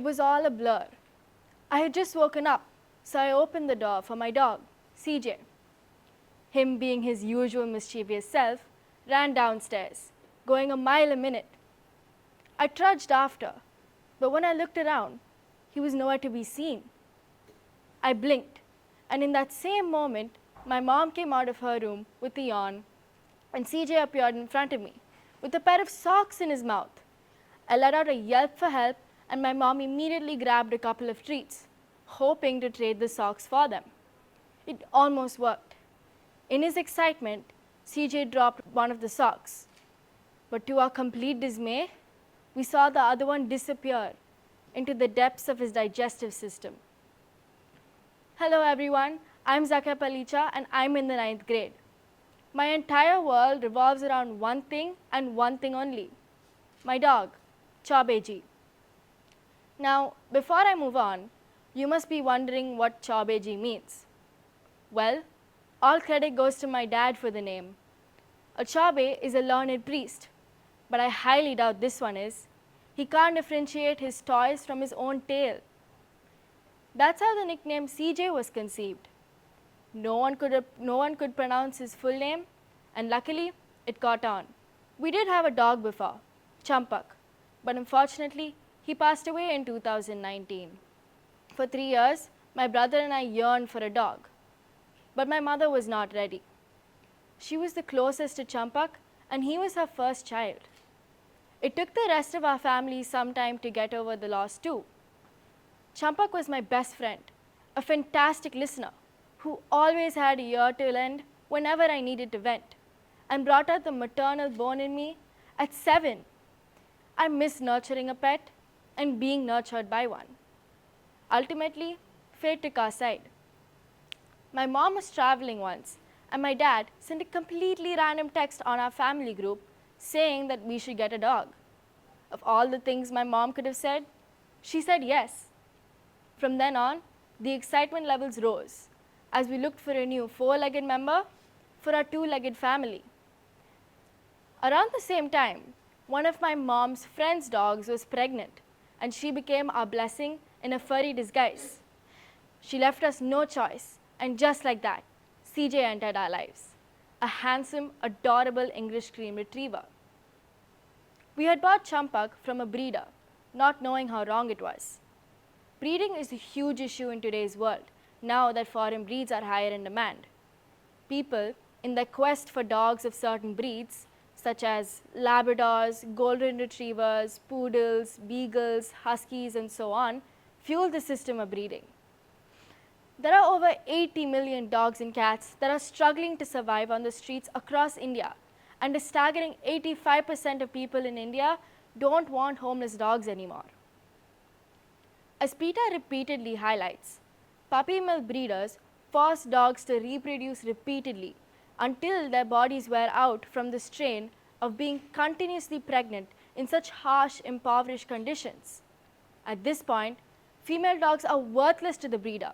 It was all a blur. I had just woken up, so I opened the door for my dog, CJ. Him, being his usual mischievous self, ran downstairs, going a mile a minute. I trudged after, but when I looked around, he was nowhere to be seen. I blinked, and in that same moment, my mom came out of her room with a yawn, and CJ appeared in front of me with a pair of socks in his mouth. I let out a yelp for help, and my mom immediately grabbed a couple of treats, hoping to trade the socks for them. It almost worked. In his excitement, CJ dropped one of the socks. But to our complete dismay, we saw the other one disappear into the depths of his digestive system. Hello everyone, I'm Zakya Palicha and I'm in the 9th grade. My entire world revolves around one thing and one thing only, my dog, Chaubeji. Now, before I move on, you must be wondering what Chaubeji means. Well, all credit goes to my dad for the name. A Chaube is a learned priest, but I highly doubt this one is. He can't differentiate his toys from his own tail. That's how the nickname CJ was conceived. No one could pronounce his full name, and luckily, it caught on. We did have a dog before, Champak, but unfortunately, he passed away in 2019. For 3 years, my brother and I yearned for a dog, but my mother was not ready. She was the closest to Champak, and he was her first child. It took the rest of our family some time to get over the loss too. Champak was my best friend, a fantastic listener who always had a ear to lend whenever I needed to vent, and brought out the maternal bone in me at 7. I miss nurturing a pet and being nurtured by one. Ultimately, fate took our side. My mom was traveling once, and my dad sent a completely random text on our family group saying that we should get a dog. Of all the things my mom could have said, she said yes. From then on, the excitement levels rose as we looked for a new 4-legged member for our 2-legged family. Around the same time, one of my mom's friend's dogs was pregnant, and she became our blessing in a furry disguise. She left us no choice, and just like that, CJ entered our lives, a handsome, adorable English cream retriever. We had bought Champak from a breeder, not knowing how wrong it was. Breeding is a huge issue in today's world, now that foreign breeds are higher in demand. People, in their quest for dogs of certain breeds, such as Labradors, Golden Retrievers, Poodles, Beagles, Huskies, and so on, fuel the system of breeding. There are over 80 million dogs and cats that are struggling to survive on the streets across India, and a staggering 85% of people in India don't want homeless dogs anymore. As PETA repeatedly highlights, puppy mill breeders force dogs to reproduce repeatedly until their bodies wear out from the strain of being continuously pregnant in such harsh, impoverished conditions. At this point, female dogs are worthless to the breeder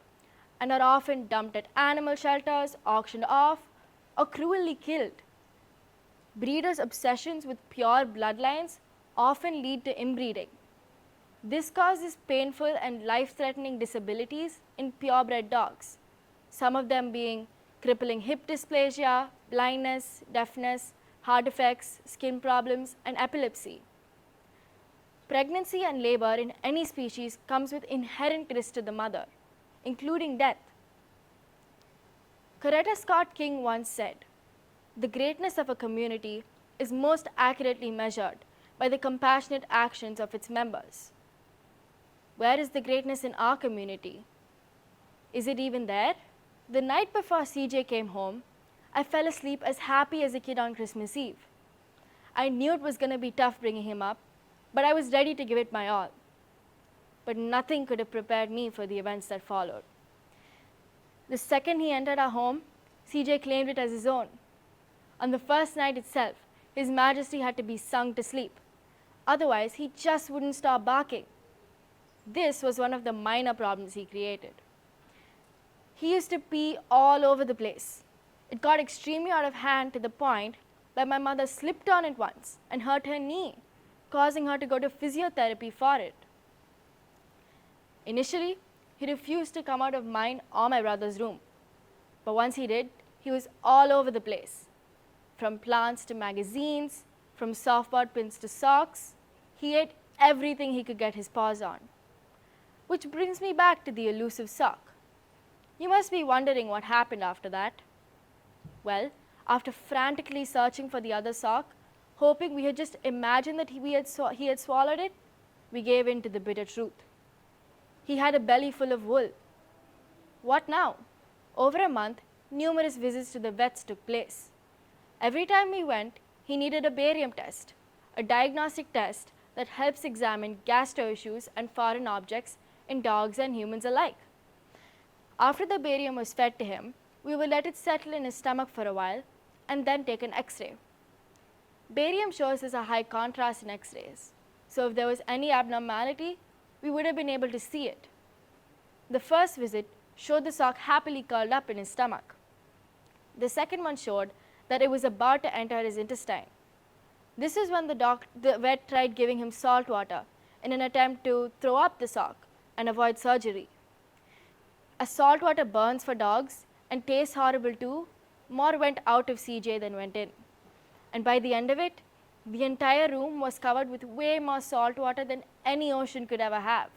and are often dumped at animal shelters, auctioned off, or cruelly killed. Breeders' obsessions with pure bloodlines often lead to inbreeding. This causes painful and life-threatening disabilities in purebred dogs, some of them being crippling hip dysplasia, blindness, deafness, heart defects, skin problems, and epilepsy. Pregnancy and labor in any species comes with inherent risk to the mother, including death. Coretta Scott King once said, "The greatness of a community is most accurately measured by the compassionate actions of its members." Where is the greatness in our community? Is it even there? The night before CJ came home, I fell asleep as happy as a kid on Christmas Eve. I knew it was going to be tough bringing him up, but I was ready to give it my all. But nothing could have prepared me for the events that followed. The second he entered our home, CJ claimed it as his own. On the first night itself, His Majesty had to be sung to sleep. Otherwise, he just wouldn't stop barking. This was one of the minor problems he created. He used to pee all over the place. It got extremely out of hand to the point that my mother slipped on it once and hurt her knee, causing her to go to physiotherapy for it. Initially, he refused to come out of mine or my brother's room. But once he did, he was all over the place. From plants to magazines, from softball pins to socks, he ate everything he could get his paws on. Which brings me back to the elusive sock. You must be wondering what happened after that. Well, after frantically searching for the other sock, hoping we had just imagined that he had swallowed it, we gave in to the bitter truth. He had a belly full of wool. What now? Over a month, numerous visits to the vets took place. Every time we went, he needed a barium test, a diagnostic test that helps examine gastro issues and foreign objects in dogs and humans alike. After the barium was fed to him, we would let it settle in his stomach for a while and then take an X-ray. Barium shows us a high contrast in X-rays, so if there was any abnormality, we would have been able to see it. The first visit showed the sock happily curled up in his stomach. The second one showed that it was about to enter his intestine. This is when the vet tried giving him salt water in an attempt to throw up the sock and avoid surgery. As salt water burns for dogs and tastes horrible too, more went out of CJ than went in. And by the end of it, the entire room was covered with way more salt water than any ocean could ever have.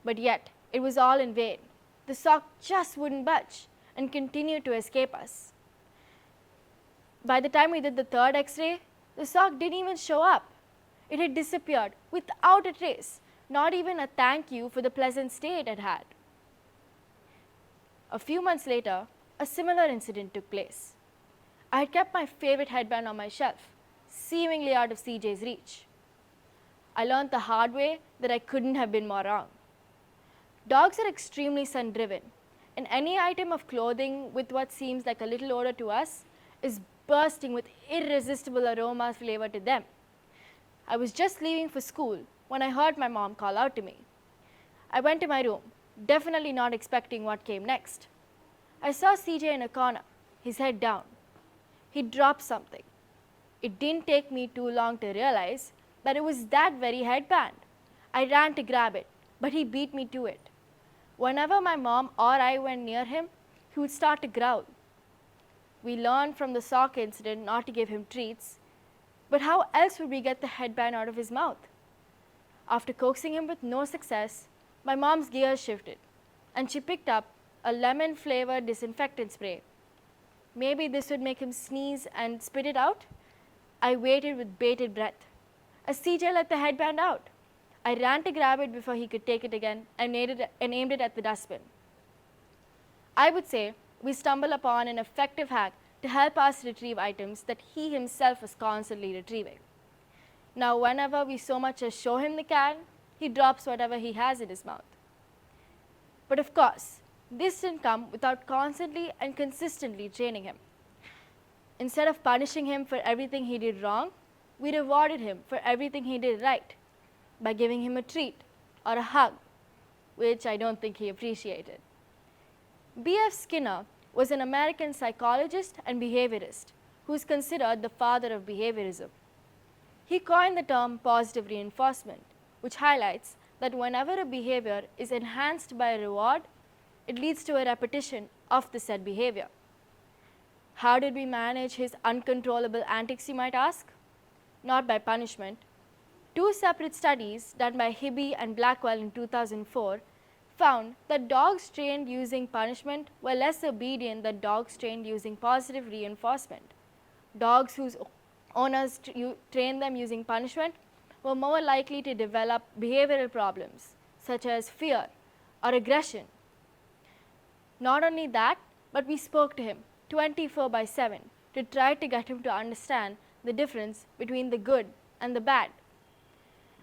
But yet, it was all in vain. The sock just wouldn't budge and continued to escape us. By the time we did the third X-ray, the sock didn't even show up. It had disappeared without a trace, not even a thank you for the pleasant stay it had had. A few months later, a similar incident took place. I had kept my favorite headband on my shelf, seemingly out of CJ's reach. I learned the hard way that I couldn't have been more wrong. Dogs are extremely sun-driven, and any item of clothing with what seems like a little odor to us is bursting with irresistible aroma flavor to them. I was just leaving for school when I heard my mom call out to me. I went to my room, definitely not expecting what came next. I saw CJ in a corner, his head down. He dropped something. It didn't take me too long to realize that it was that very headband. I ran to grab it, but he beat me to it. Whenever my mom or I went near him, he would start to growl. We learned from the sock incident not to give him treats, but how else would we get the headband out of his mouth? After coaxing him with no success, my mom's gears shifted, and she picked up a lemon-flavored disinfectant spray. Maybe this would make him sneeze and spit it out? I waited with bated breath. As CJ let the headband out, I ran to grab it before he could take it again and aimed it at the dustbin. I would say we stumbled upon an effective hack to help us retrieve items that he himself was constantly retrieving. Now, whenever we so much as show him the can, he drops whatever he has in his mouth. But of course, this didn't come without constantly and consistently training him. Instead of punishing him for everything he did wrong, we rewarded him for everything he did right by giving him a treat or a hug, which I don't think he appreciated. B.F. Skinner was an American psychologist and behaviorist who is considered the father of behaviorism. He coined the term positive reinforcement, which highlights that whenever a behavior is enhanced by a reward, it leads to a repetition of the said behavior. How did we manage his uncontrollable antics, you might ask? Not by punishment. Two separate studies done by Hibby and Blackwell in 2004 found that dogs trained using punishment were less obedient than dogs trained using positive reinforcement. Dogs whose owners trained them using punishment were more likely to develop behavioral problems such as fear or aggression. Not only that, but we spoke to him 24/7 to try to get him to understand the difference between the good and the bad.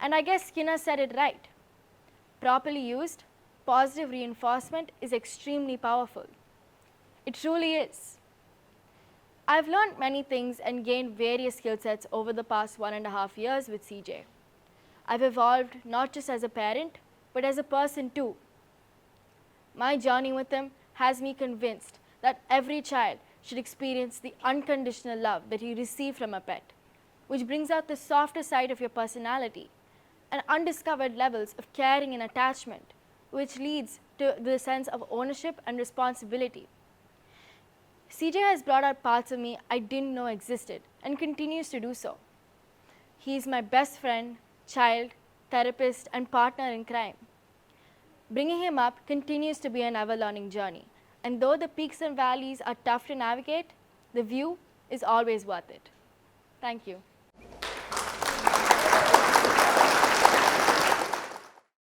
And I guess Skinner said it right. Properly used, positive reinforcement is extremely powerful. It truly is. I've learned many things and gained various skill sets over the past 1.5 years with CJ. I've evolved not just as a parent, but as a person too. My journey with him has me convinced that every child should experience the unconditional love that you receive from a pet, which brings out the softer side of your personality, and undiscovered levels of caring and attachment, which leads to the sense of ownership and responsibility. CJ has brought out parts of me I didn't know existed and continues to do so. He is my best friend, child, therapist, and partner in crime. Bringing him up continues to be an ever-learning journey, and though the peaks and valleys are tough to navigate, the view is always worth it. Thank you.